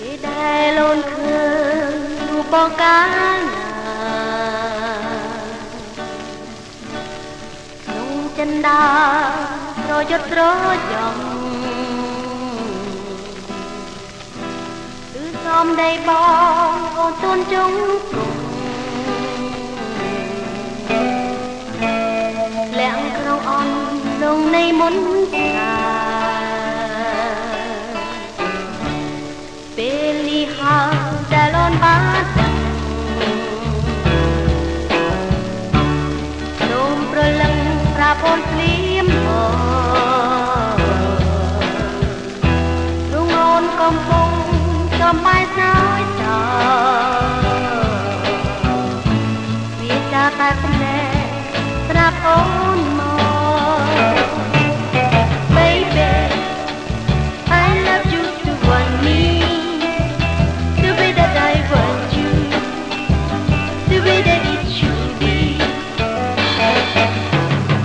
គេដែលលូនឃើញរូបបងកាលណាក្នុងចិនដាប្រយុទ្ធប្រយ៉ងគឺសំដីបងអូនទូនជុងគុំលាក់ក្នុងអន់លងនៃមុនសាពេលនេះហើយដែលអូនបានដឹងសូមប្រលឹងប្រាប់អូនភ្លាមរងអូនកំពុងចំបាយស្នោយសោវាចាតែភ្នែកស្រាប់អូនមក Baby I love you to want me the way that I want you the way that it should be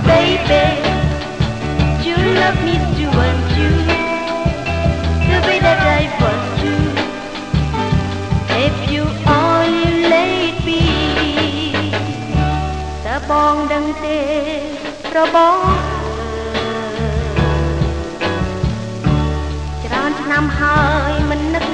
Baby you love me to want you the way that I want you if you only let me តើបងដឹងទេប្របងច្រើនឆ្នាំហើយមិននឹក